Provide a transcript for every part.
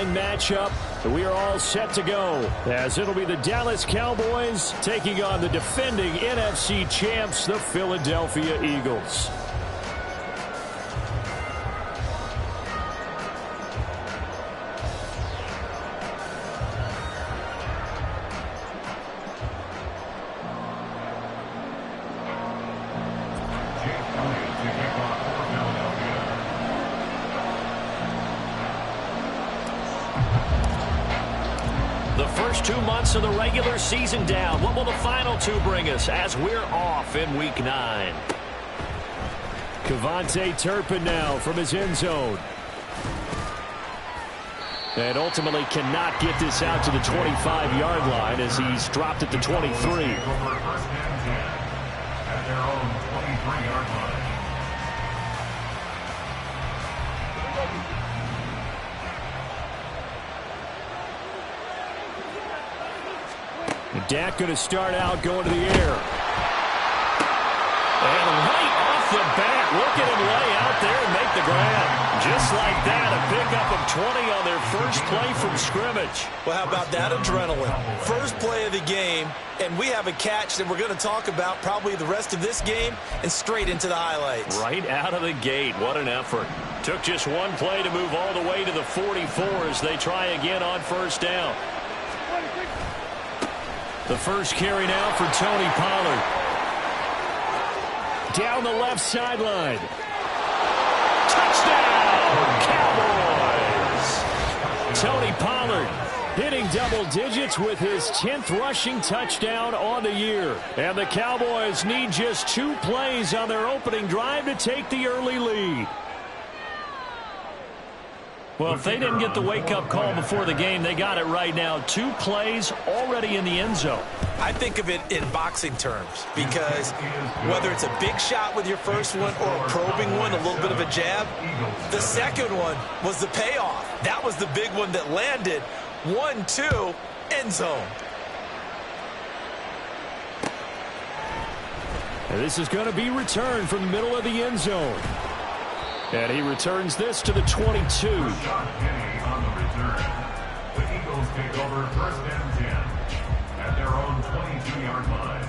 line matchup. We are all set to go, as it'll be the Dallas Cowboys taking on the defending NFC champs, the Philadelphia Eagles. The first 2 months of the regular season down. What will the final 2 bring us as we're off in Week 9? Kevontae Turpin now from his end zone. And ultimately cannot get this out to the 25-yard line as he's dropped at the 23. Dak going to start out going to the air. And right off the bat, look at him lay out there and make the grab. Just like that, a pickup of 20 on their first play from scrimmage. Well, how about that adrenaline? First play of the game, and we have a catch that we're going to talk about probably the rest of this game and straight into the highlights. Right out of the gate, what an effort. Took just one play to move all the way to the 44 as they try again on first down. The first carry now for Tony Pollard. Down the left sideline. Touchdown, Cowboys! Tony Pollard hitting double digits with his 10th rushing touchdown on the year. And the Cowboys need just 2 plays on their opening drive to take the early lead. Well, if they didn't get the wake-up call before the game, they got it right now. 2 plays already in the end zone. I think of it in boxing terms because whether it's a big shot with your first one or a probing one, a little bit of a jab, the second one was the payoff. That was the big one that landed. 1-2, end zone. And this is going to be returned from the middle of the end zone. And he returns this to the 22. On the return. The Eagles take over first and 10 at their own 22-yard line.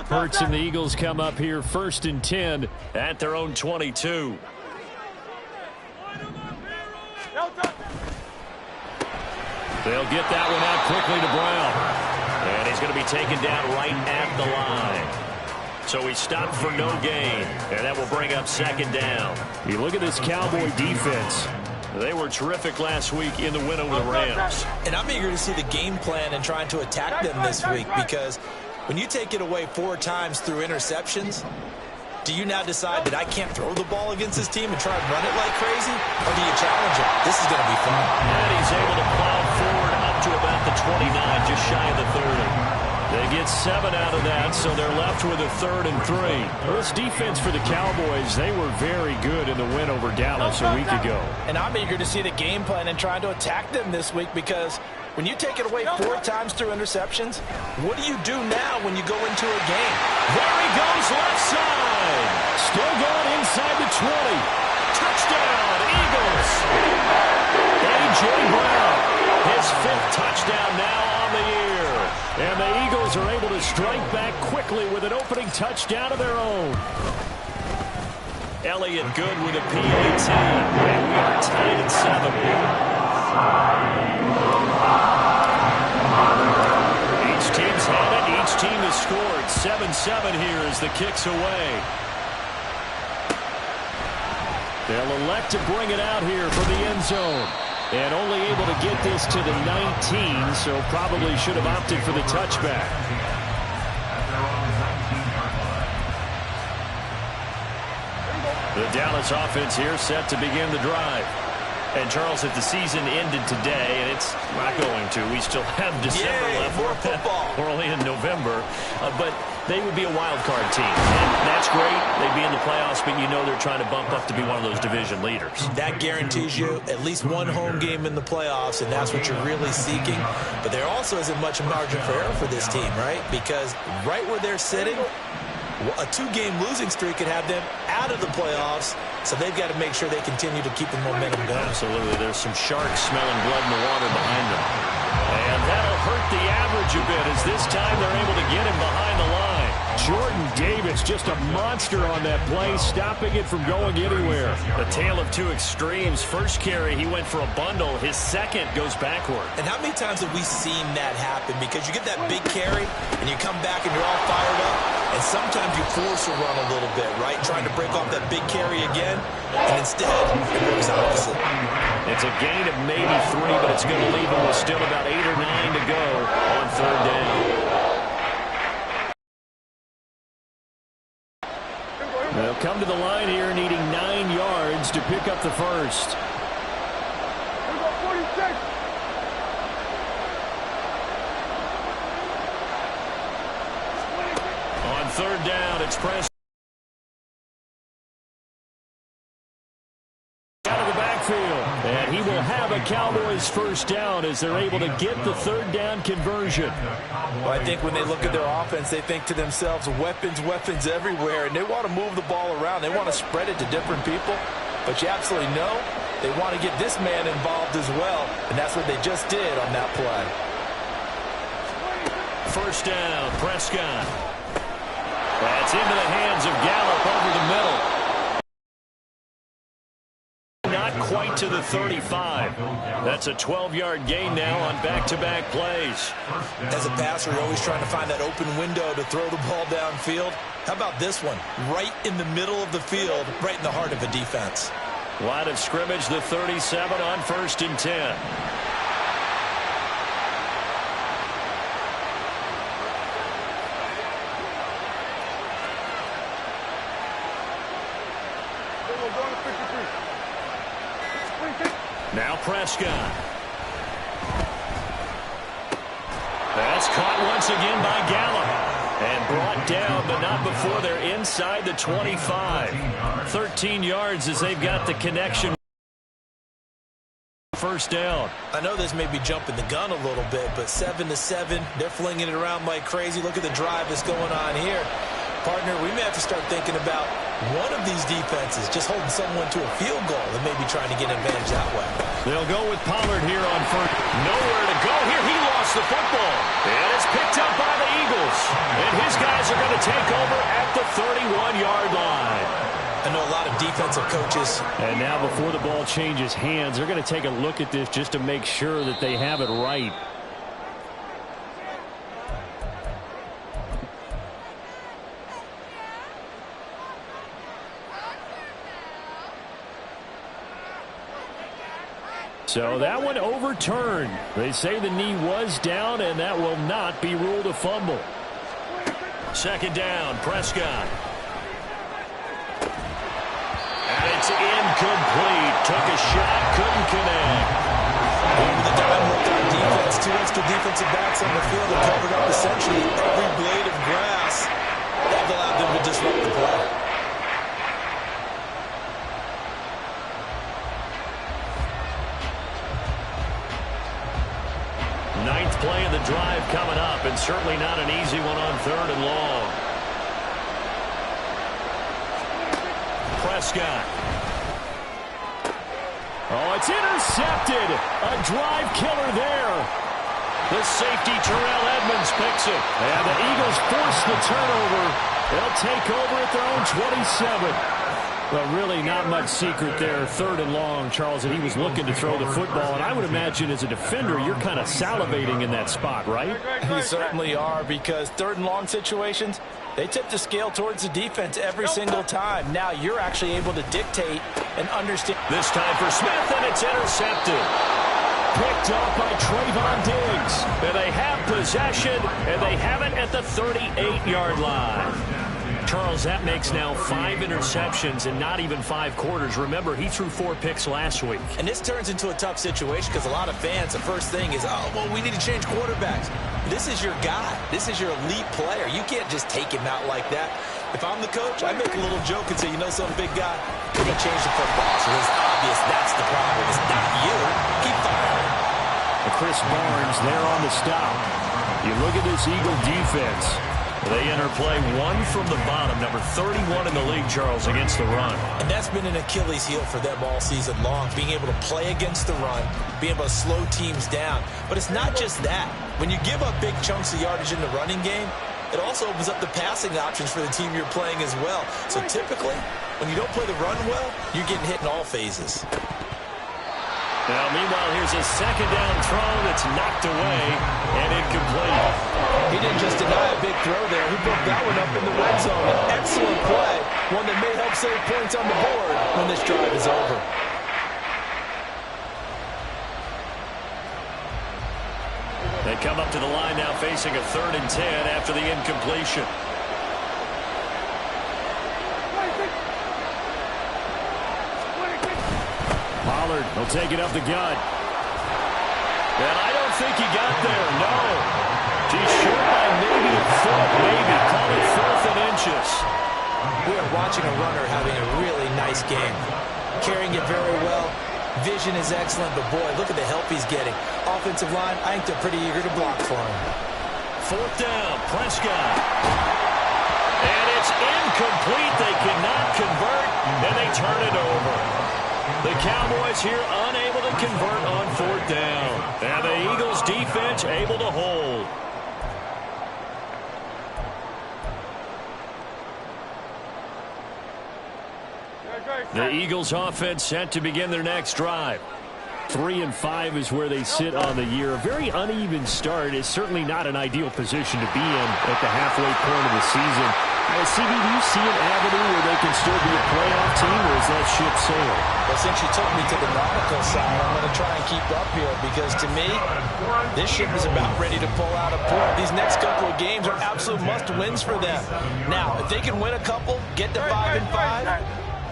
Hurts and the Eagles come up here first and 10 at their own 22. They'll get that one out quickly to Brown. And he's going to be taken down right at the line. So he stopped for no gain. And that will bring up second down. You look at this Cowboy defense. They were terrific last week in the win over the Rams. And I'm eager to see the game plan and trying to attack them this week because when you take it away 4 times through interceptions, do you now decide that I can't throw the ball against this team and try and run it like crazy? Or do you challenge it? This is going to be fun. And he's able to plow forward up to about the 29, just shy of the 30. They get 7 out of that, so they're left with a 3rd and 3. Well, this defense for the Cowboys, they were very good in the win over Dallas a week ago. And I'm eager to see the game plan and trying to attack them this week because when you take it away 4 times through interceptions, what do you do now when you go into a game? There he goes left side. Still going inside the 20. Touchdown, Eagles. A.J. Brown, his 5th touchdown now on the year. And the Eagles are able to strike back quickly with an opening touchdown of their own. Elliott good with a PAT. And we are tied at 7. Each team's had it. Each team has scored. 7-7 here as the kick's away. They'll elect to bring it out here from the end zone. And only able to get this to the 19, so probably should have opted for the touchback. The Dallas offense here set to begin the drive. And, Charles, if the season ended today, and it's not going to, we still have December left. More football. We're only in November. But they would be a wild card team. And that's great. They'd be in the playoffs, but you know they're trying to bump up to be one of those division leaders. That guarantees you at least one home game in the playoffs, and that's what you're really seeking. But there also isn't much margin for error for this team, right? Because right where they're sitting, A 2-game losing streak could have them out of the playoffs, so they've got to make sure they continue to keep the momentum going. Absolutely. There's some sharks smelling blood in the water behind them. And that'll hurt the average a bit as this time they're able to get him behind the line. Jordan Davis, just a monster on that play, stopping it from going anywhere. The tale of two extremes. First carry, he went for a bundle. His second goes backward. And how many times have we seen that happen? Because you get that big carry, and you come back and you're all fired up, and sometimes you force a run a little bit, right? Trying to break off that big carry again, and instead, it works opposite. It's a gain of maybe 3, but it's going to leave him with still about 8 or 9 to go on third down. They'll come to the line here needing 9 yards to pick up the first. On third down, it's pressed out of the backfield. And he will have a Cowboys first down as they're able to get the third down conversion. Well, I think when they look at their offense, they think to themselves, weapons, weapons everywhere, and they want to move the ball around. They want to spread it to different people, but you absolutely know they want to get this man involved as well, and that's what they just did on that play. first down. Prescott. That's into the hands of Gallup over the middle. Not quite to the 35. That's a 12-yard gain now on back-to-back plays. As a passer, you're always trying to find that open window to throw the ball downfield. How about this one? Right in the middle of the field, right in the heart of a defense. Line of scrimmage, the 37 on 1st and 10. Now Prescott. That's caught once again by Gallup. And brought down, but not before they're inside the 25. 13 yards as they've got the connection. First down. I know this may be jumping the gun a little bit, but 7-7, they're flinging it around like crazy. Look at the drive that's going on here. Partner, we may have to start thinking about one of these defenses just holding someone to a field goal and maybe trying to get an advantage that way. They'll go with Pollard here on first. Nowhere to go here. He lost the football. And it's picked up by the Eagles. And his guys are going to take over at the 31-yard line. I know a lot of defensive coaches. And now before the ball changes hands, they're going to take a look at this just to make sure that they have it right. So that one overturned. They say the knee was down, and that will not be ruled a fumble. Second down, Prescott. And it's incomplete. Took a shot, couldn't connect. Over the dime looked on defense. 2 extra defensive backs on the field and covered up essentially every blade of grass. That allowed them to disrupt the play. Ninth play of the drive coming up, and certainly not an easy one on 3rd and long. Prescott. Oh, it's intercepted. A drive killer there. The safety, Terrell Edmonds, picks it. And the Eagles force the turnover. They'll take over at their own 27. Well, really not much secret there. 3rd and long, Charles, and he was looking to throw the football. And I would imagine as a defender, you're kind of salivating in that spot, right? You certainly are, because 3rd and long situations, they tip the scale towards the defense every single time. Now you're actually able to dictate and understand. This time for Smith, and it's intercepted. Picked up by Trayvon Diggs. And they have possession, and they have it at the 38-yard line. Charles, that makes now 5 interceptions in not even 5 quarters. Remember, he threw 4 picks last week. And this turns into a tough situation because a lot of fans, the first thing is, oh, well, we need to change quarterbacks. This is your guy. This is your elite player. You can't just take him out like that. If I'm the coach, I make a little joke and say, you know some big guy, we're going to change the football. So it's obvious that's the problem. It's not you. Keep firing. Chris Barnes there on the stop. You look at this Eagle defense. They enter play one from the bottom, number 31 in the league, Charles, against the run. And that's been an Achilles heel for them all season long, being able to play against the run, being able to slow teams down. But it's not just that. When you give up big chunks of yardage in the running game, it also opens up the passing options for the team you're playing as well. So typically, when you don't play the run well, you're getting hit in all phases. Now, meanwhile, here's a second down throw that's knocked away and incomplete. He didn't just deny a big throw there. He broke that one up in the red zone. An excellent play, one that may help save points on the board when this drive is over. They come up to the line now facing a 3rd and 10 after the incompletion. Pollard will take it up the gut. And I don't think he got there, no. He's short by maybe a foot, maybe. Call it 4th and inches. We are watching a runner having a really nice game. Carrying it very well. Vision is excellent, but boy, look at the help he's getting. Offensive line, I think they're pretty eager to block for him. 4th down, Prescott. And it's incomplete. They cannot convert, and they turn it over. The Cowboys here unable to convert on 4th down. And the Eagles defense able to hold. The Eagles offense set to begin their next drive. 3-5 is where they sit on the year. A very uneven start is certainly not an ideal position to be in at the halfway point of the season. CB, do you see an avenue where they can still be a playoff team, or is that ship sailed? Well, since you took me to the nautical side, I'm going to try and keep up here because, to me, this ship is about ready to pull out a point. These next couple of games are absolute must-wins for them. Now, if they can win a couple, get to 5-5,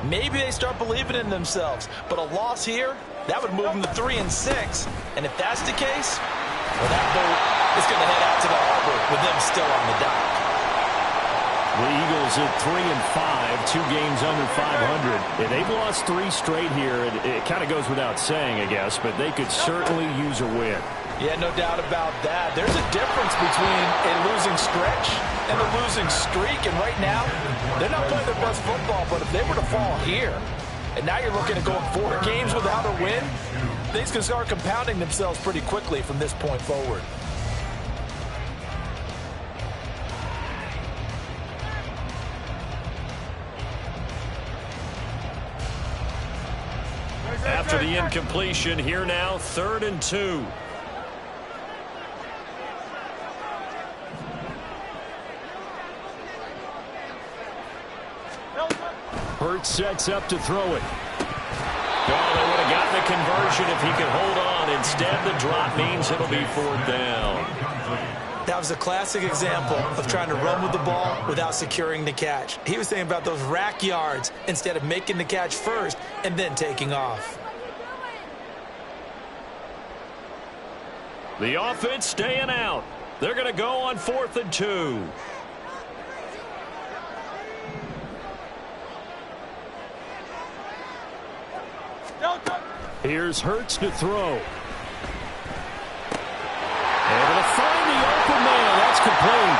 maybe they start believing in themselves. But a loss here, that would move them to 3-6. And if that's the case, well, that boat is going to head out to the harbor with them still on the dock. The Eagles at 3-5, 2 games under 500. And they've lost 3 straight here. It kind of goes without saying, I guess, but they could certainly use a win. Yeah, no doubt about that. There's a difference between a losing stretch and a losing streak. And right now, they're not playing their best football, but if they were to fall here, and now you're looking at going 4 games without a win, things can start compounding themselves pretty quickly from this point forward. After the incompletion, here now, 3rd and 2. Hurts sets up to throw it. Oh, they would have gotten the conversion if he could hold on. Instead, the drop means it'll be 4th down. That was a classic example of trying to run with the ball without securing the catch. He was thinking about those rack yards instead of making the catch first and then taking off. The offense staying out. They're going to go on 4th and 2. Here's Hurts to throw. Able to find the open man. That's complete.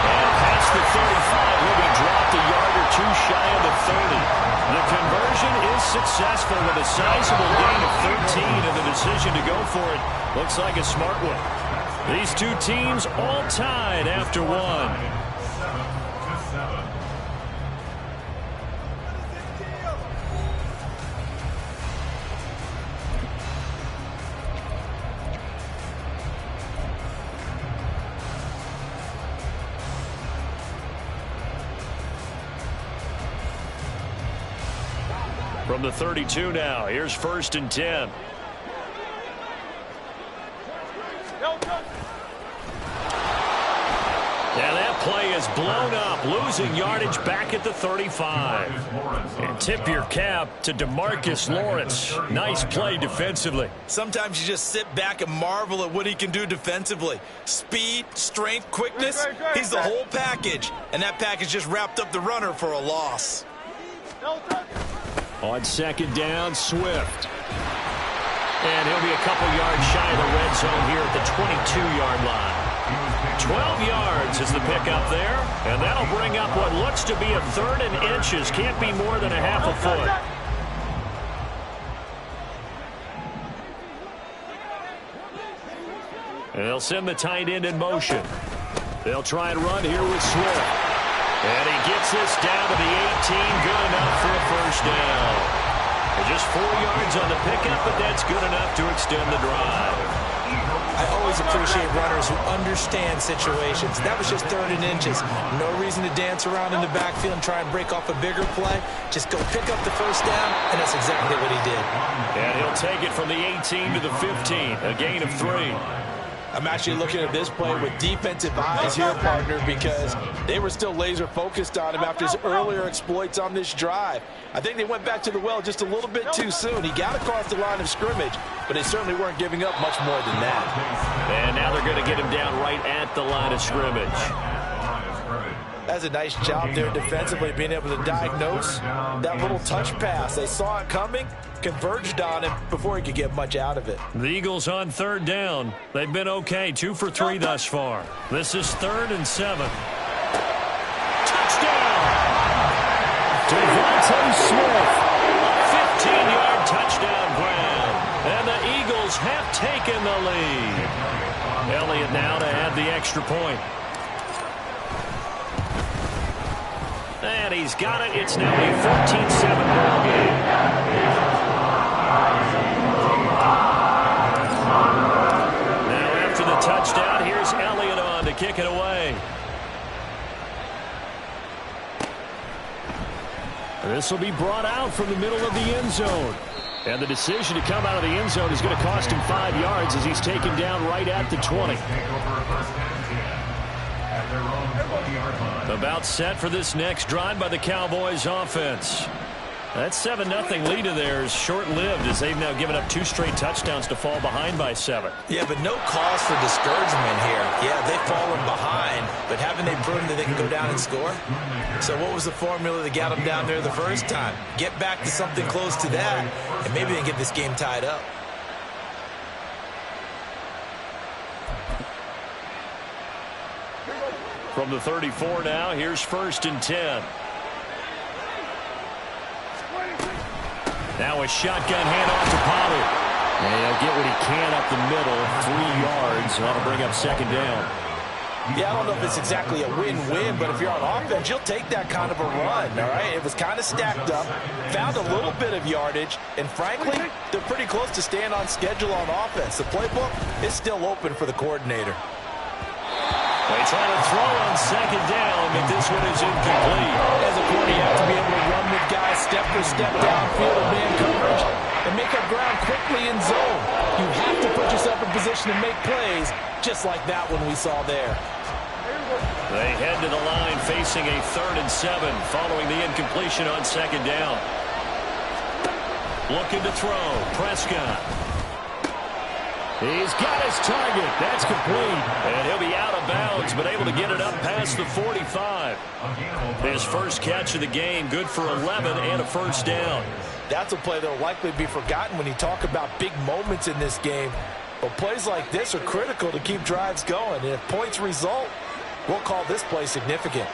And past the 35, will be dropped a yard or 2 shy of the 30. The conversion is successful with a sizable gain of 13, and the decision to go for it looks like a smart one. These 2 teams all tied after 1. From the 32 now, here's 1st and 10. Yeah, that play is blown up, losing yardage back at the 35. And tip your cap to DeMarcus Lawrence. Nice play defensively. Sometimes you just sit back and marvel at what he can do defensively. Speed, strength, quickness, he's the whole package. And that package just wrapped up the runner for a loss. On 2nd down, Swift. And he'll be a couple yards shy of the red zone here at the 22-yard line. 12 yards is the pickup there, and that'll bring up what looks to be a 3rd and inches. Can't be more than a half a foot. And they'll send the tight end in motion. They'll try and run here with Swift. And he gets this down to the 18, good enough for a first down. And just 4 yards on the pickup, but that's good enough to extend the drive. I always appreciate runners who understand situations. That was just 3rd and inches. No reason to dance around in the backfield and try and break off a bigger play. Just go pick up the first down, and that's exactly what he did. And he'll take it from the 18 to the 15, a gain of 3. I'm actually looking at this play with defensive eyes here, partner, because they were still laser focused on him after his earlier exploits on this drive. I think they went back to the well just a little bit too soon. He got across the line of scrimmage, but they certainly weren't giving up much more than that. And now they're going to get him down right at the line of scrimmage. That's a nice job there defensively, being able to diagnose that little touch pass. They saw it coming, converged on him before he could get much out of it. The Eagles on 3rd down. They've been okay, 2 for 3 thus far. This is 3rd and 7. Touchdown! Devontae Smith. 15-yard touchdown grab. And the Eagles have taken the lead. Elliott now to add the extra point. And he's got it. It's now a 14-7 ball game. Now after the touchdown, here's Elliott on to kick it away. This will be brought out from the middle of the end zone. And the decision to come out of the end zone is going to cost him 5 yards as he's taken down right at the 20. About set for this next drive by the Cowboys offense. That 7-0 lead of theirs short-lived as they've now given up 2 straight touchdowns to fall behind by 7. Yeah, but no cause for discouragement here. Yeah, they've fallen behind, but haven't they proven that they can go down and score? So what was the formula that got them down there the first time? Get back to something close to that, and maybe they can get this game tied up. From the 34 now, here's 1st and 10. Now a shotgun handoff to Pollard. And he'll get what he can up the middle, 3 yards. That'll bring up 2nd down. Yeah, I don't know if it's exactly a win-win, but if you're on offense, you'll take that kind of a run, all right? It was kind of stacked up, found a little bit of yardage, and frankly, they're pretty close to staying on schedule on offense. The playbook is still open for the coordinator. They try to throw on 2nd down, but this one is incomplete. As a corner, you have to be able to run with guys step for step downfield and man coverage and make up ground quickly in zone. You have to put yourself in position to make plays, just like that one we saw there. They head to the line facing a 3rd and 7 following the incompletion on 2nd down. Looking to throw. Prescott. He's got his target. That's complete. And he'll be out of bounds, but able to get it up past the 45. His first catch of the game, good for 11 and a first down. That's a play that will likely be forgotten when you talk about big moments in this game. But plays like this are critical to keep drives going. And if points result, we'll call this play significant.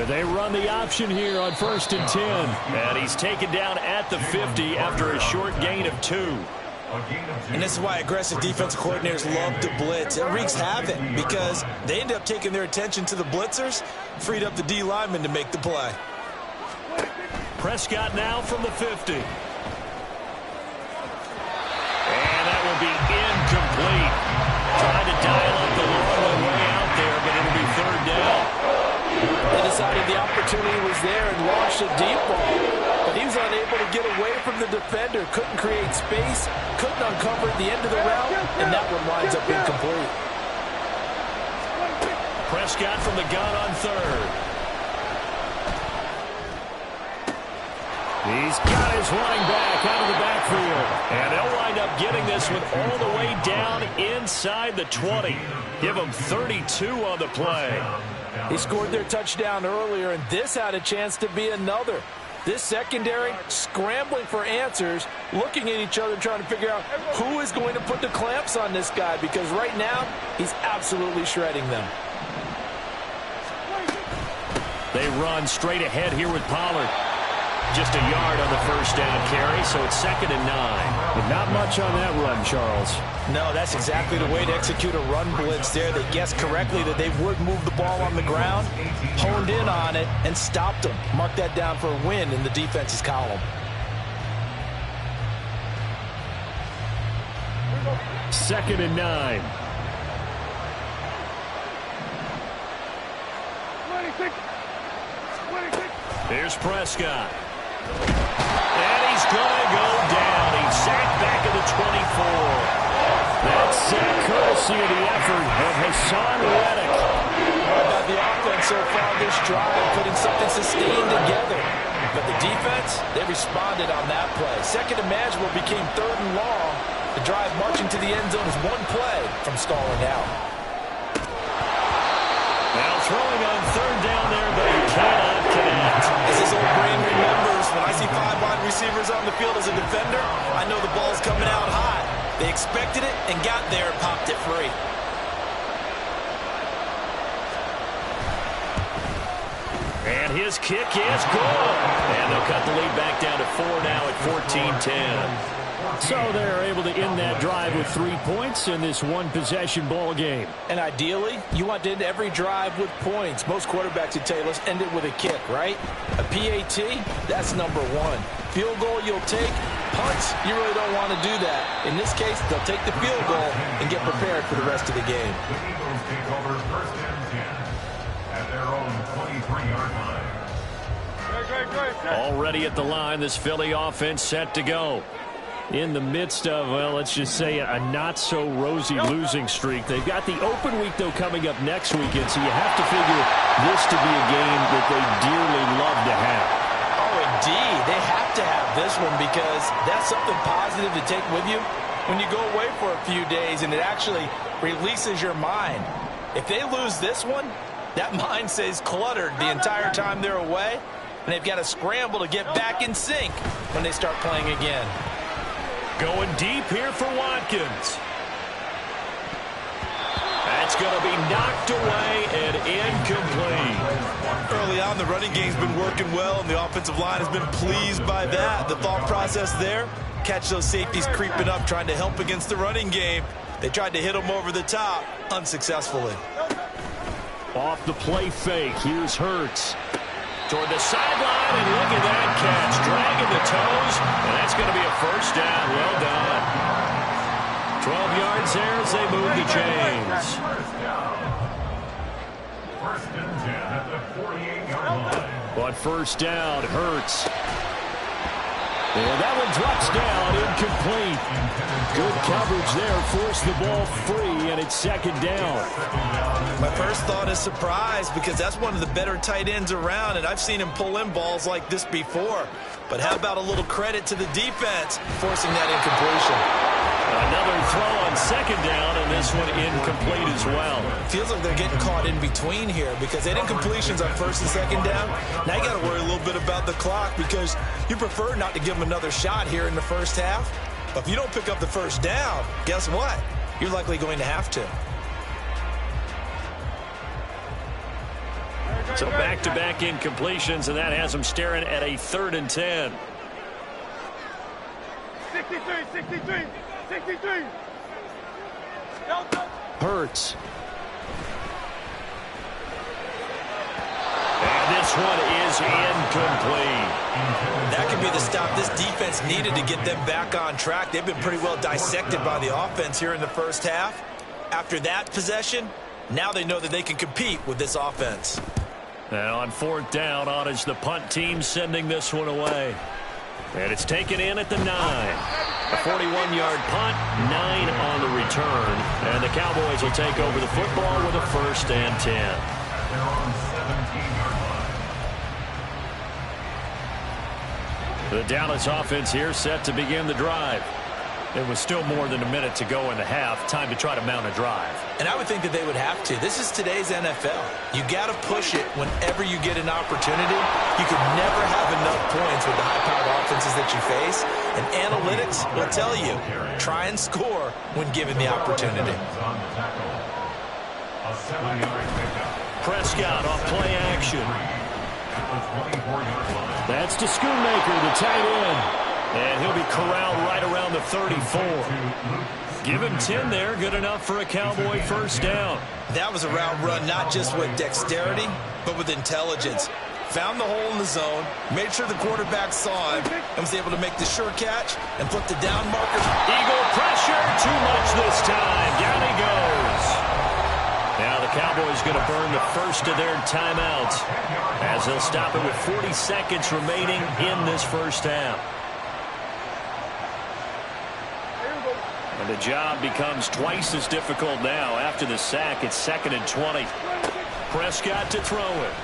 They run the option here on 1st and 10. And he's taken down at the 50 after a short gain of 2. And this is why aggressive defensive coordinators love to blitz. It wreaks havoc because they end up taking their attention to the blitzers, freed up the D lineman to make the play. Prescott now from the 50. And that will be incomplete. Trying to dial up the long way out there, but it'll be 3rd down. They decided the opportunity was there and launched a deep ball, but he was unable to get away from the defender, couldn't create space, couldn't uncover at the end of the route, and that one winds up incomplete. Prescott from the gun on 3rd. He's got his running back out of the backfield. And they'll wind up getting this one all the way down inside the 20. Give them 32 on the play. He scored their touchdown earlier, and this had a chance to be another. This secondary scrambling for answers, looking at each other, trying to figure out who is going to put the clamps on this guy, because right now he's absolutely shredding them. They run straight ahead here with Pollard. Just a yard on the first down carry, so it's 2nd and 9. But not much on that run, Charles. No, that's exactly the way to execute a run blitz there. They guessed correctly that they would move the ball on the ground, honed in on it, and stopped them. Mark that down for a win in the defense's column. Second and 9. Here's Prescott. And he's going to go down. He's sacked back at the 24. That's courtesy of the effort of Hassan Reddick. How about the offense so far this drive, putting something sustained together. But the defense, they responded on that play. Second and manageable became 3rd and long. The drive marching to the end zone is one play from stalling out. Now throwing on 3rd down there, but he cannot connect. As his old brain remembers, when I see 5 wide receivers on the field as a defender, I know the ball's coming out high. They expected it and got there and popped it free. And his kick is good. And they'll cut the lead back down to 4 now at 14-10. So they're able to end that drive with 3 points in this one-possession ball game. And ideally, you want to end every drive with points. Most quarterbacks would tell you, let's end it with a kick, right? A PAT, that's number 1. Field goal you'll take. Punts, you really don't want to do that. In this case, they'll take the field goal and get prepared for the rest of the game. The Eagles take over 1st and 10 at their own 23-yard line. Already at the line, this Philly offense set to go. In the midst of, well, let's just say a not-so-rosy losing streak. They've got the open week, though, coming up next weekend, so you have to figure this to be a game that they dearly love to have. Oh, indeed. They have to have this one because that's something positive to take with you when you go away for a few days, and it actually releases your mind. If they lose this one, that mind stays cluttered the entire time they're away, and they've got to scramble to get back in sync when they start playing again. Going deep here for Watkins. That's going to be knocked away and incomplete. Early on, the running game's been working well, and the offensive line has been pleased by that. The thought process there, catch those safeties creeping up, trying to help against the running game. They tried to hit them over the top, unsuccessfully. Off the play fake, here's Hurts. Toward the sideline, and look at that catch. Dragging the toes, and that's going to be a first down. Well done. 12 yards there as they move the chains. First and 10 at the 48-yard line. But first down, Hurts. And that one drops down, incomplete. Good coverage there, forced the ball free, and it's 2nd down. My first thought is surprise because that's one of the better tight ends around, and I've seen him pull in balls like this before. But how about a little credit to the defense forcing that incompletion? Another throw on 2nd down, and this one incomplete as well. Feels like they're getting caught in between here because they had incompletions on 1st and 2nd down. Now you got to worry a little bit about the clock because you prefer not to give them another shot here in the first half. But if you don't pick up the first down, guess what? You're likely going to have to. So back-to-back incompletions, and that has them staring at a 3rd and 10. 63. Hurts. And this one is incomplete. That could be the stop this defense needed to get them back on track. They've been pretty well dissected by the offense here in the first half. After that possession, now they know that they can compete with this offense. And on 4th down, on is the punt team sending this one away. And it's taken in at the 9. A 41-yard punt, 9 on the return. And the Cowboys will take over the football with a 1st and 10. They're on 17-yard line. The Dallas offense here set to begin the drive. It was still more than a minute to go in the half. Time to try to mount a drive. And I would think that they would have to. This is today's NFL. You got to push it whenever you get an opportunity. You could never have enough points with the high-powered offenses that you face. And analytics will tell you, try and score when given the opportunity. Prescott off play action. That's to Schoonmaker, the tight end. And he'll be corralled right around the 34. Give him 10 there. Good enough for a Cowboy first down. That was a route run not just with dexterity, but with intelligence. Found the hole in the zone, made sure the quarterback saw him, and was able to make the sure catch and put the down markers. Eagle pressure, too much this time. Down he goes. Now the Cowboys going to burn the first of their timeouts as they'll stop it with 40 seconds remaining in this first half. And the job becomes twice as difficult now. After the sack, it's 2nd and 20. Prescott to throw it.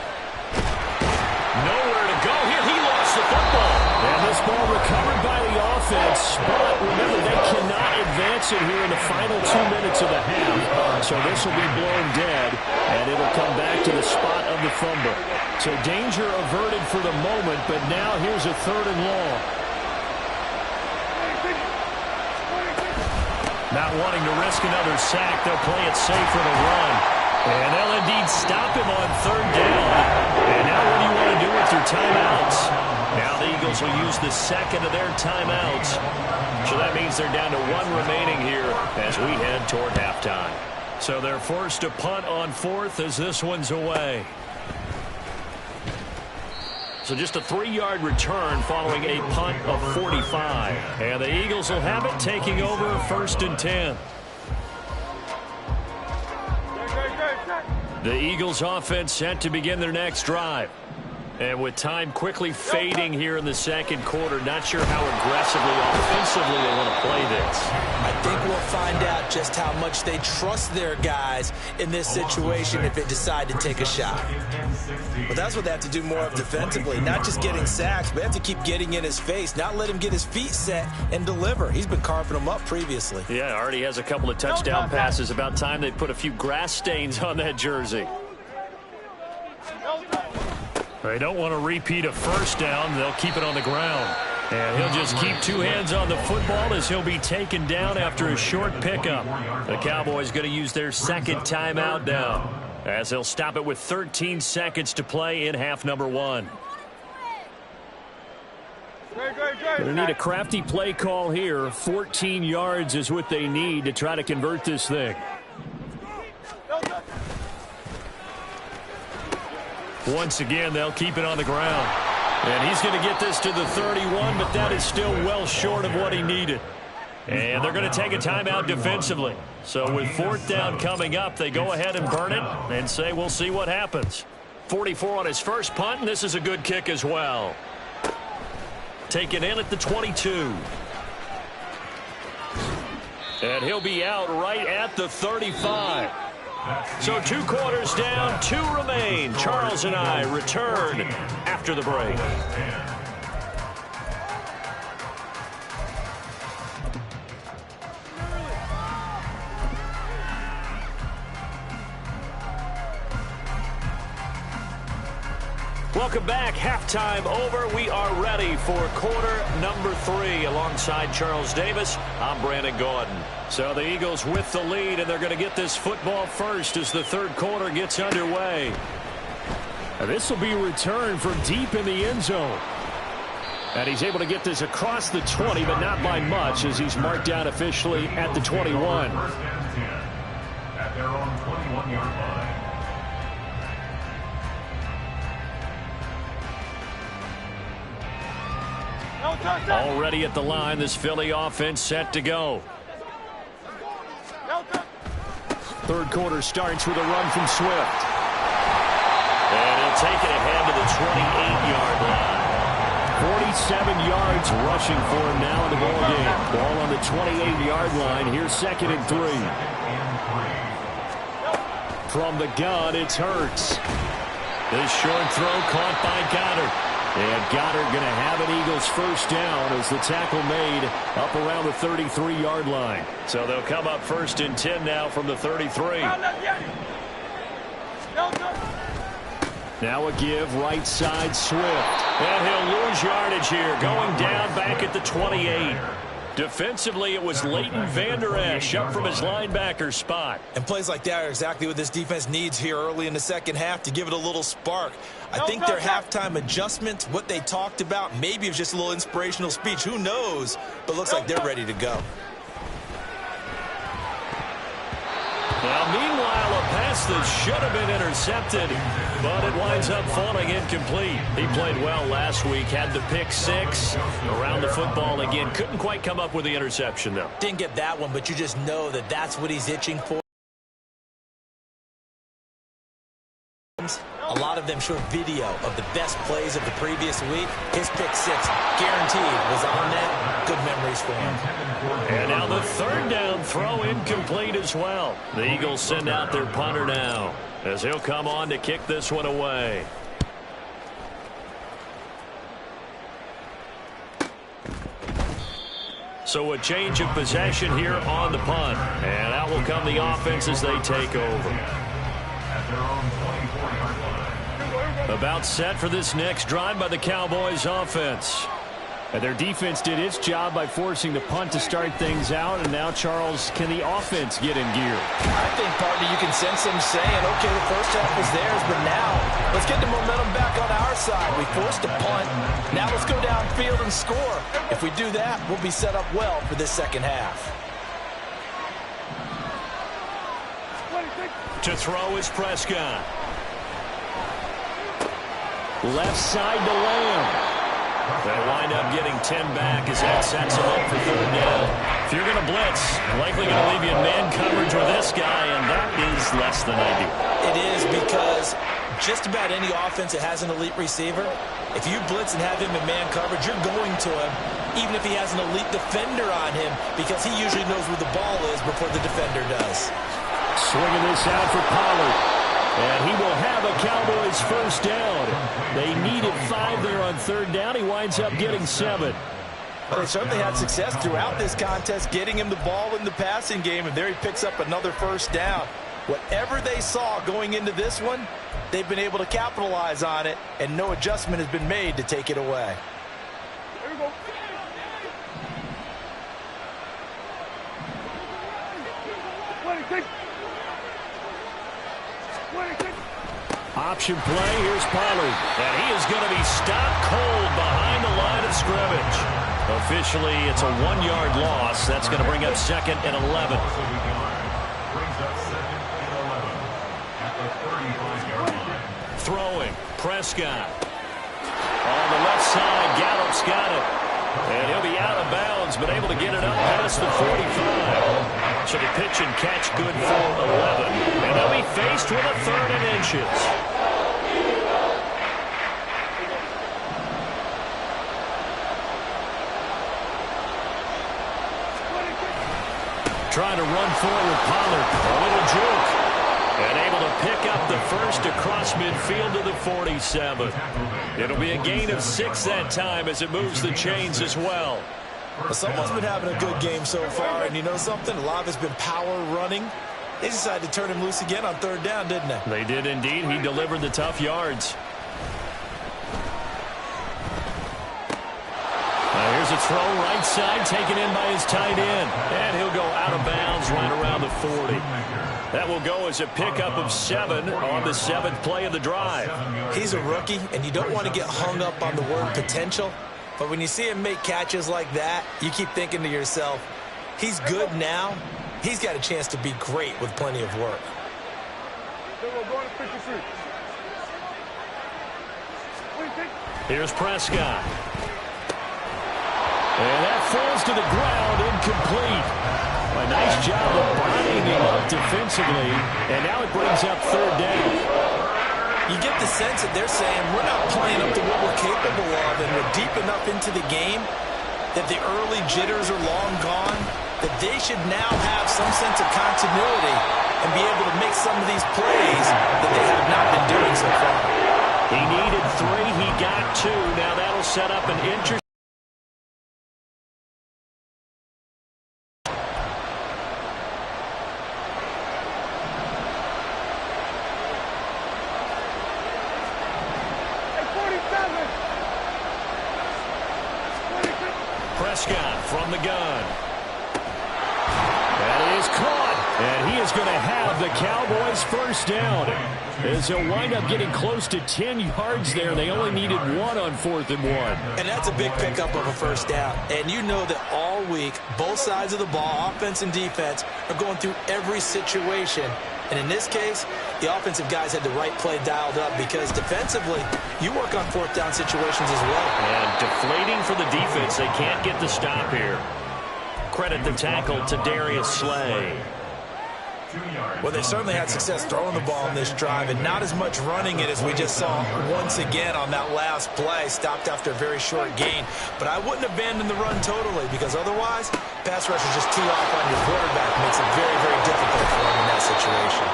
Nowhere to go here. He lost the football. And this ball recovered by the offense. But remember, they cannot advance it here in the final 2 minutes of the half. So this will be blown dead, and it'll come back to the spot of the fumble. So danger averted for the moment, but now here's a 3rd and long. Not wanting to risk another sack, they'll play it safe for the run. And they'll indeed stop him on 3rd down. And now what do you want to do with your timeouts? Now the Eagles will use the 2nd of their timeouts. So that means they're down to 1 remaining here as we head toward halftime. So they're forced to punt on 4th as this one's away. So just a 3-yard return following a punt of 45. And the Eagles will have it, taking over 1st and 10. The Eagles offense set to begin their next drive. And with time quickly fading here in the 2nd quarter, not sure how aggressively, offensively they want to play this. I think we'll find out just how much they trust their guys in this situation if they decide to take a shot. But that's what they have to do more of defensively, not just getting sacks, but they have to keep getting in his face, not let him get his feet set and deliver. He's been carving them up previously. Yeah, already has a couple of touchdown passes. About time they put a few grass stains on that jersey. They don't want to repeat a first down. They'll keep it on the ground. And he'll just keep 2 hands on the football as he'll be taken down after a short pickup. The Cowboys going to use their 2nd timeout now as they'll stop it with 13 seconds to play in half number 1. They need a crafty play call here. 14 yards is what they need to try to convert this thing. Once again, they'll keep it on the ground. And he's going to get this to the 31, but that is still well short of what he needed. And they're going to take a timeout defensively. So with 4th down coming up, they go ahead and burn it and say we'll see what happens. 44 on his first punt, and this is a good kick as well. Taken in at the 22. And he'll be out right at the 35. So 2 quarters down, 2 remain. Charles and I return after the break. Welcome back. Halftime over. We are ready for quarter number 3. Alongside Charles Davis, I'm Brandon Gordon. So the Eagles with the lead, and they're going to get this football first as the 3rd quarter gets underway. And this will be returned from deep in the end zone. And he's able to get this across the 20, but not by much as he's marked down officially at the 21. At their own 21-yard line. Already at the line, this Philly offense set to go. 3rd quarter starts with a run from Swift. And he'll take it ahead to the 28-yard line. 47 yards rushing for him now in the ball game. Ball on the 28-yard line. Here's 2nd and 3. From the gun, it's Hurts. This short throw caught by Goddard. And Goddard going to have an Eagles first down as the tackle made up around the 33-yard line. So they'll come up first and 10 now from the 33. Now a give, right side, Swift. And he'll lose yardage here, going down back at the 28. Defensively, it was Leighton Vander Esch up from his linebacker spot. And plays like that are exactly what this defense needs here early in the second half to give it a little spark. I think their halftime adjustment, what they talked about, maybe it was just a little inspirational speech. Who knows? But looks like they're ready to go. Now, meanwhile, a pass that should have been intercepted, but it winds up falling incomplete. He played well last week, had the pick six, around the football again. Couldn't quite come up with the interception, though. Didn't get that one, but you just know that that's what he's itching for. A lot of them show video of the best plays of the previous week. His pick six, guaranteed, was on that. Good memories for him. And now the third down throw incomplete as well. The Eagles send out their punter now as he'll come on to kick this one away. So a change of possession here on the punt. And out will come the offense as they take over. About set for this next drive by the Cowboys offense. And their defense did its job by forcing the punt to start things out. And now, Charles, can the offense get in gear? I think, partner, you can sense them saying, okay, the first half was theirs, but now let's get the momentum back on our side. We forced a punt. Now let's go downfield and score. If we do that, we'll be set up well for this second half. To throw is Prescott. Left side to Lamb. They'll wind up getting 10 back as that sets them up for third down. If you're going to blitz, likely going to leave you in man coverage with this guy, and that is less than ideal. It is, because just about any offense that has an elite receiver, if you blitz and have him in man coverage, you're going to him, even if he has an elite defender on him, because he usually knows where the ball is before the defender does. Swinging this out for Pollard. And he will have a Cowboys first down. They needed 5 there on third down. He winds up getting 7. Well, they certainly had success throughout this contest, getting him the ball in the passing game, and there he picks up another first down. Whatever they saw going into this one, they've been able to capitalize on it, and no adjustment has been made to take it away. Here we go. Option play, here's Pollard. And he is going to be stopped cold behind the line of scrimmage. Officially, it's a 1-yard loss. That's going to bring up second and 11. Throwing, Prescott. On the left side, Gallup's got it. And he'll be out of bounds, but able to get it up past the 45. So the pitch and catch good for 11. And they'll be faced with a 3rd and inches. Trying to run forward with Pollard. A little juke. And able to pick up the first across midfield to the 47. It'll be a gain of 6 that time as it moves the chains as well. Well, someone's been having a good game so far, and you know something? A lot of it's been power running. They decided to turn him loose again on third down, didn't they? They did indeed. He delivered the tough yards. Here's a throw right side taken in by his tight end. And he'll go out of bounds right around the 40. That will go as a pickup of 7 on the 7th play of the drive. He's a rookie, and you don't want to get hung up on the word potential. But when you see him make catches like that, you keep thinking to yourself, he's good now. He's got a chance to be great with plenty of work. Here's Prescott. And that falls to the ground, incomplete. A nice job of binding up defensively, and now it brings up third down. You get the sense that they're saying we're not playing up to what we're capable of, and we're deep enough into the game that the early jitters are long gone, that they should now have some sense of continuity and be able to make some of these plays that they have not been doing so far. He needed 3. He got 2. Now that'll set up an interesting. Prescott from the gun. That is caught. And he is going to have the Cowboys first down. As he'll wind up getting close to 10 yards there. They only needed 1 on 4th and 1. And that's a big pickup of a first down. And you know that all week, both sides of the ball, offense and defense, are going through every situation. And in this case, the offensive guys had the right play dialed up because defensively, you work on 4th down situations as well. And deflating for the defense. They can't get the stop here. Credit the tackle to Darius Slay. Well, they certainly had success throwing the ball in this drive and not as much running it as we just saw once again on that last play. Stopped after a very short gain. But I wouldn't abandon the run totally because otherwise, pass rush is just too off on your quarterback. Makes it very, very difficult for him in that situation.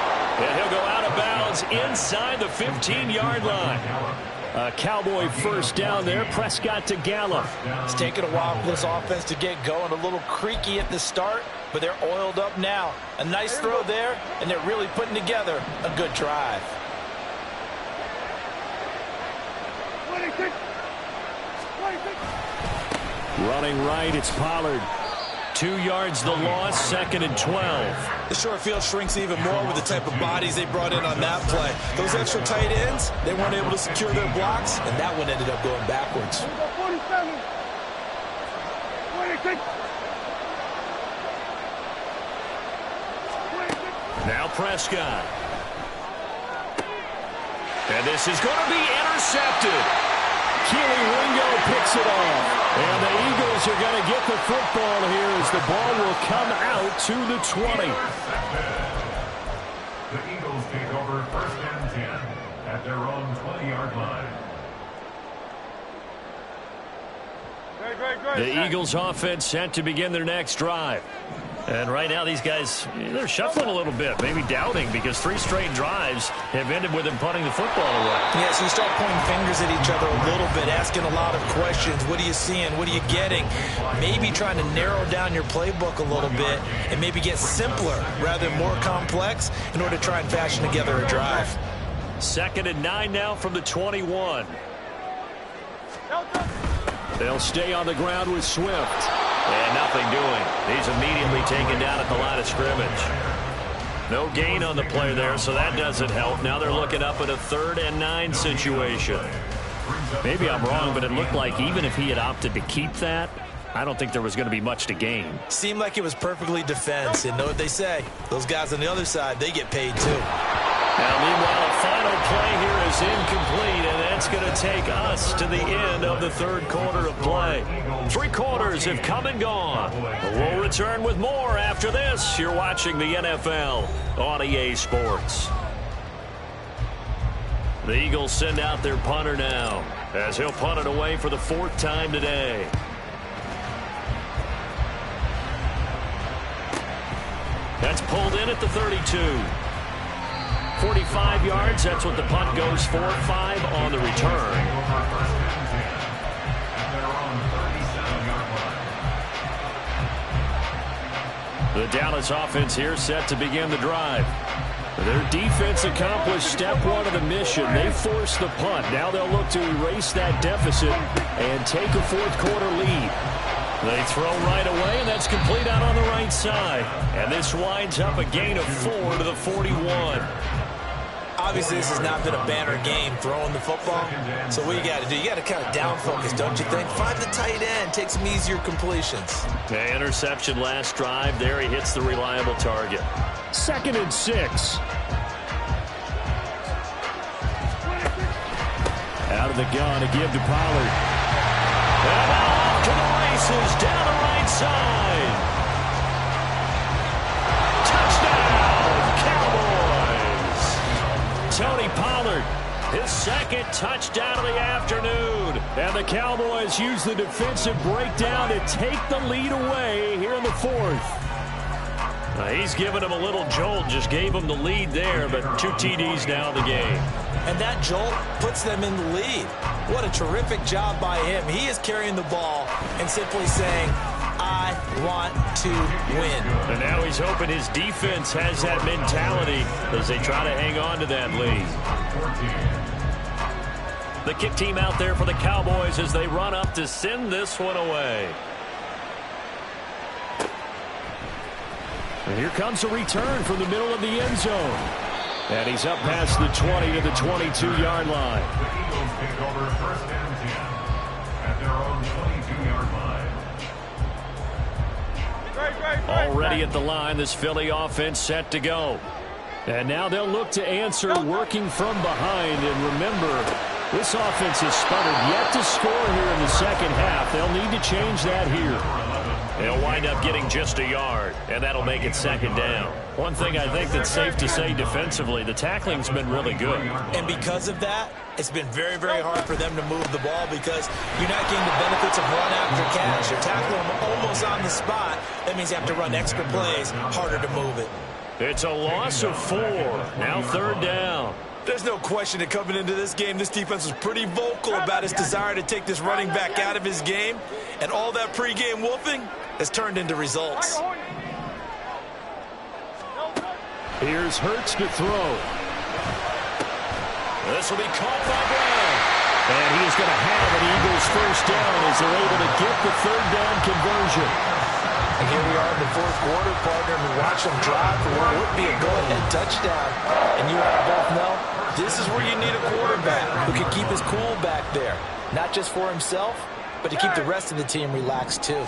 And he'll go out of bounds inside the 15-yard line. A Cowboy first down there. Prescott to Gallup. It's taken a while for this offense to get going. A little creaky at the start, but they're oiled up now. A nice throw there, and they're really putting together a good drive. 26. Running right, it's Pollard. 2 yards the loss, 2nd and 12. The short field shrinks even more with the type of bodies they brought in on that play. Those extra tight ends, they weren't able to secure their blocks, and that one ended up going backwards. 47. 26. Now Prescott. And this is going to be intercepted. Keely Ringo picks it off. And the Eagles are going to get the football here as the ball will come out to the 20. The Eagles take over 1st and 10 at their own 20-yard line. Great. The Eagles offense set to begin their next drive. And right now these guys, they're shuffling a little bit, maybe doubting because 3 straight drives have ended with them punting the football away. Yeah, so you start pointing fingers at each other a little bit, asking a lot of questions. What are you seeing? What are you getting? Maybe trying to narrow down your playbook a little bit and maybe get simpler rather than more complex in order to try and fashion together a drive. 2nd and 9 now from the 21. They'll stay on the ground with Swift. And nothing doing. He's immediately taken down at the line of scrimmage. No gain on the play there, so that doesn't help. Now they're looking up at a 3rd and 9 situation. Maybe I'm wrong, but it looked like even if he had opted to keep that, I don't think there was going to be much to gain. Seemed like it was perfectly defense. And know what they say? Those guys on the other side, they get paid too. Now, meanwhile, a final play here is incomplete, and that's going to take us to the end of the 3rd quarter of play. 3 quarters have come and gone. We'll return with more after this. You're watching the NFL on EA Sports. The Eagles send out their punter now, as he'll punt it away for the 4th time today. That's pulled in at the 32. 45 yards, that's what the punt goes for. 5 on the return. The Dallas offense here set to begin the drive. Their defense accomplished step 1 of the mission. They forced the punt. Now they'll look to erase that deficit and take a 4th quarter lead. They throw right away, and that's complete out on the right side. And this winds up a gain of 4 to the 41. Obviously, this has not been a banner game throwing the football. So what you got to do, you got to kind of down focus, don't you think? Find the tight end, take some easier completions. The interception last drive. There he hits the reliable target. 2nd and 6. Out of the gun to give to Pollard. And off to the races down the right side. Touchdown, Cowboys. Tony Pollard, his 2nd touchdown of the afternoon. And the Cowboys use the defensive breakdown to take the lead away here in the 4th. He's given him a little jolt, just gave him the lead there, but 2 TDs now in the game. And that jolt puts them in the lead. What a terrific job by him. He is carrying the ball and simply saying, I want to win. And now he's hoping his defense has that mentality as they try to hang on to that lead. The kick team out there for the Cowboys as they run up to send this one away. And here comes a return from the middle of the end zone. And he's up past the 20 to the 22-yard line. The Eagles take over first and 10 at their own 22-yard line. Already at the line, this Philly offense set to go. And now they'll look to answer working from behind. And remember, this offense has sputtered yet to score here in the second half. They'll need to change that here. They'll wind up getting just a yard, and that'll make it second down. One thing I think that's safe to say defensively, the tackling's been really good. And because of that, it's been very, very hard for them to move the ball because you're not getting the benefits of run after catch. You're tackling them almost on the spot. That means you have to run extra plays, harder to move it. It's a loss of 4. Now third down. There's no question that coming into this game, this defense was pretty vocal about its desire to take this running back out of his game. And all that pregame wolfing has turned into results. Here's Hurts to throw. This will be caught by Brown. And he is going to have an Eagles first down as they're able to get the third down conversion. And here we are in the fourth quarter, partner, and we watch them drive for what would be a go-ahead touchdown. And you and I both know this is where you need a quarterback who can keep his cool back there. Not just for himself, but to keep the rest of the team relaxed too.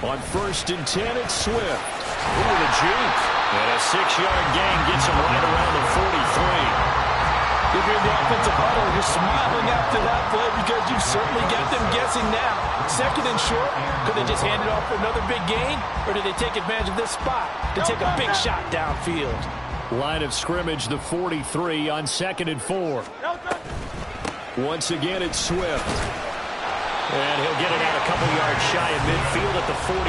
On first and 10, it's Swift. Ooh, the juke. And a 6-yard gain gets him right around the 43. If you're in the offensive huddle, you're smiling after that play because you've certainly got them guessing now. Second and short, could they just hand it off for another big gain? Or did they take advantage of this spot to take a big shot downfield? Line of scrimmage, the 43 on 2nd and 4. Once again, it's Swift. And he'll get it out a couple yards shy of midfield at the 48.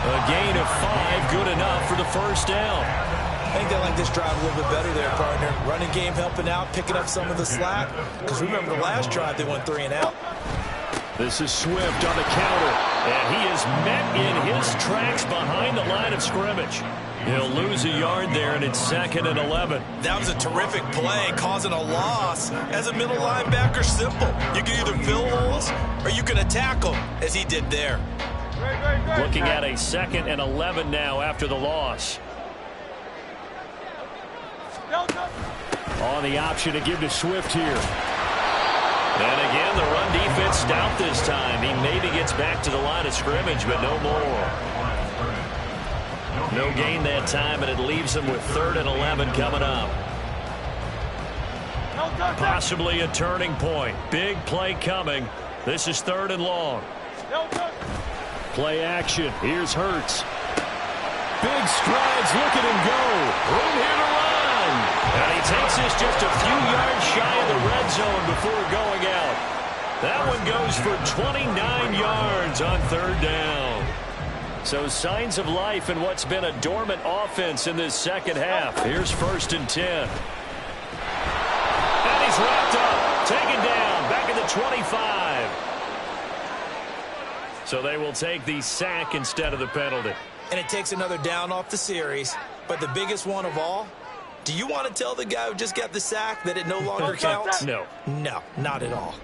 A gain of 5, good enough for the first down. I think they like this drive a little bit better there, partner. Running game helping out, picking up some of the slack. Because remember the last drive, they went 3 and out. This is Swift on the counter. And he is met in his tracks behind the line of scrimmage. He'll lose a yard there, and it's 2nd and 11. That was a terrific play, causing a loss. As a middle linebacker, simple. You can either fill holes or you can attack them, as he did there. Looking at a 2nd and 11 now after the loss. On the option to give to Swift here. And again, the run defense stout this time. He maybe gets back to the line of scrimmage, but no more. No gain that time, and it leaves him with 3rd and 11 coming up. Possibly a turning point. Big play coming. This is 3rd and long. Play action. Here's Hurts. Big strides. Look at him go. Room here to run. And he takes this just a few yards shy of the red zone before going out. That one goes for 29 yards on 3rd down. So signs of life in what's been a dormant offense in this second half. Here's 1st and 10. And he's wrapped up. Taken down. Back at the 25. So they will take the sack instead of the penalty. And it takes another down off the series. But the biggest one of all, do you want to tell the guy who just got the sack that it no longer counts? No. No, not at all.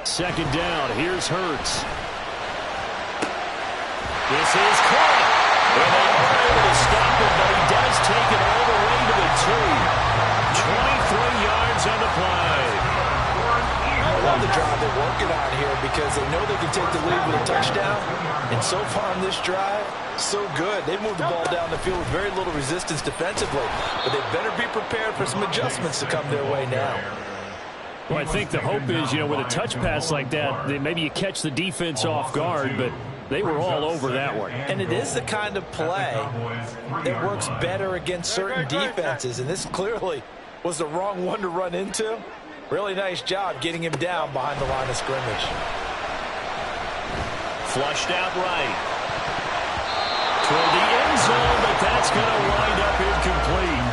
Second down. Here's Hurts. This is caught. And they are able to stop it, but he does take it all the way to the 2. 23 yards on the play. I love the drive they're working on here because they know they can take the lead with a touchdown. And so far on this drive, so good. They've moved the ball down the field with very little resistance defensively. But they better be prepared for some adjustments to come their way now. Well, I think the hope is, with a touch pass like that, maybe you catch the defense off guard, but they were all over that one. And it is the kind of play that works better against certain defenses. And this clearly was the wrong one to run into. Really nice job getting him down behind the line of scrimmage. Flushed out right. Toward the end zone, but that's going to wind up incomplete.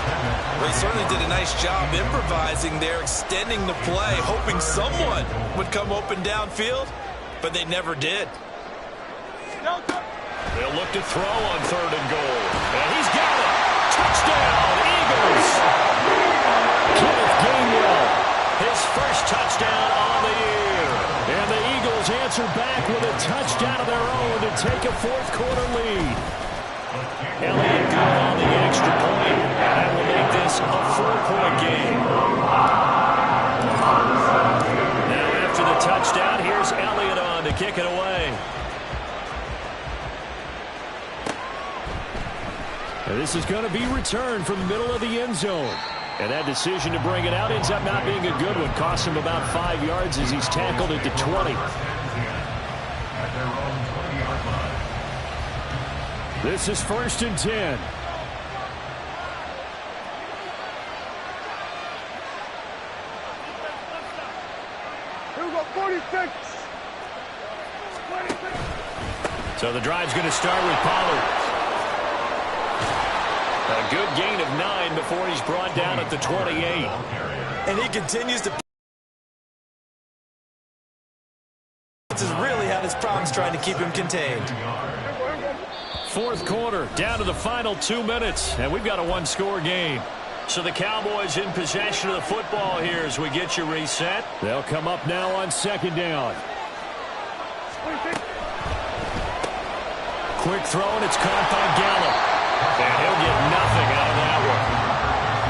Well, he certainly did a nice job improvising there, extending the play, hoping someone would come open downfield, but they never did. They'll look to throw on 3rd and goal. And he's got it. Touchdown, Eagles. Kenneth Gainwell, his first touchdown on the year. And the Eagles answer back with a touchdown of their own to take a 4th quarter lead. Elliott good on the extra point, and that will make this a 4-point game. Now after the touchdown, here's Elliott on to kick it away. And this is going to be returned from the middle of the end zone. And that decision to bring it out ends up not being a good one. Costs him about 5 yards as he's tackled at the 20. This is 1st and 10. Here we go, 46. So the drive's going to start with Pollard. A good gain of 9 before he's brought down at the 28. And he continues to... has really had his problems trying to keep him contained. 4th quarter, down to the final 2 minutes, and we've got a 1-score game. So the Cowboys in possession of the football here as we get you reset. They'll come up now on 2nd down. Quick throw, and it's caught by Gallup. And he'll get nothing out of that one.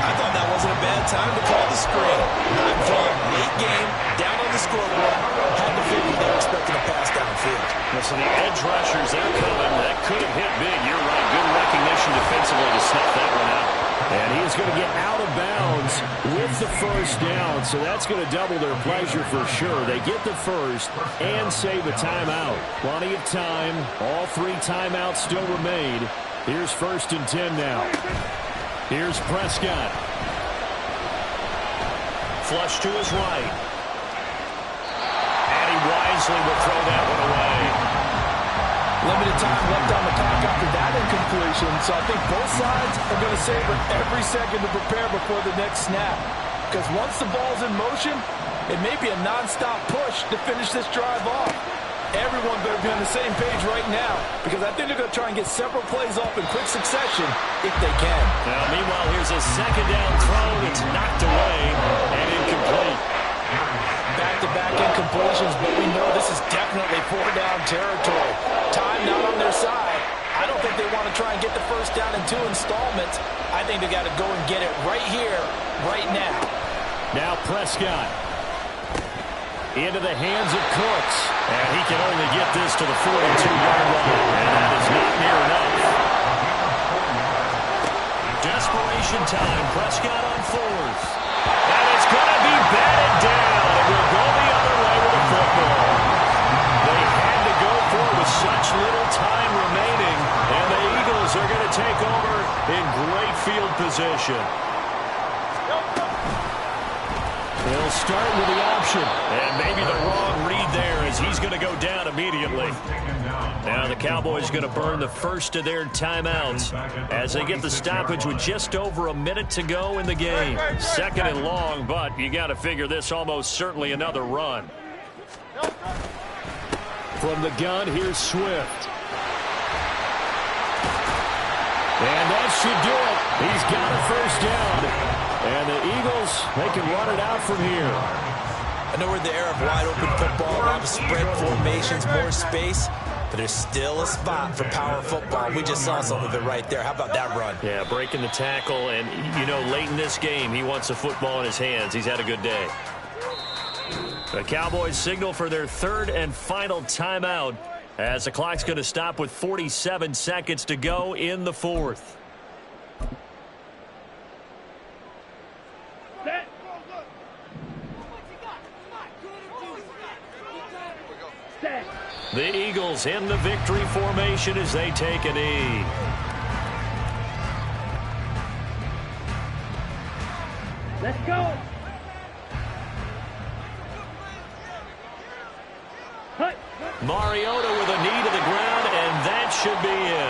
I thought that wasn't a bad time to call the screen. I'm fine. Late game, down on the scoreboard. Had to figure they're expecting a pass downfield. Listen, the edge rushers, they're coming. That could have hit big. You're right. Good recognition defensively to snuff that one out. And he is going to get out of bounds with the 1st down, so that's going to double their pleasure for sure. They get the 1st and save a timeout. Plenty of time. All 3 timeouts still remain. Here's 1st and 10 now. Here's Prescott. Flush to his right. And he wisely will throw that one away. Limited time left on the clock after that incompletion, so I think both sides are going to savor every second to prepare before the next snap. Because once the ball's in motion, it may be a non-stop push to finish this drive off. Everyone better be on the same page right now, because I think they're going to try and get several plays off in quick succession if they can. Now, meanwhile, here's a 2nd down throw that's knocked away and incomplete. Back-to-back incompletions, but we know this is definitely 4-down territory. Time not on their side. I don't think they want to try and get the 1st down in 2 installments. I think they got to go and get it right here, right now. Now Prescott. Into the hands of Cooks. And he can only get this to the 42-yard line. And that is not near enough. Desperation time. Prescott on 4th. And it's going to be batted down. It will go the other way with the football. They had to go for it with such little time remaining. And the Eagles are going to take over in great field position. They'll start with the option. And maybe the wrong read there as he's going to go down immediately. Now the Cowboys going to burn the 1st of their timeouts as they get the stoppage with just over a minute to go in the game. 2nd and long, but you got to figure this almost certainly another run. From the gun, here's Swift. And that should do it. He's got a 1st down. And the Eagles, they can run it out from here. I know we're in the era of wide-open football, a lot of spread formations, more space, but there's still a spot for power football. We just saw some of it right there. How about that run? Yeah, breaking the tackle, and, you know, late in this game, he wants the football in his hands. He's had a good day. The Cowboys signal for their 3rd and final timeout as the clock's going to stop with 47 seconds to go in the 4th. The Eagles in the victory formation as they take a knee. Let's go. Mariota with a knee to the ground, and that should be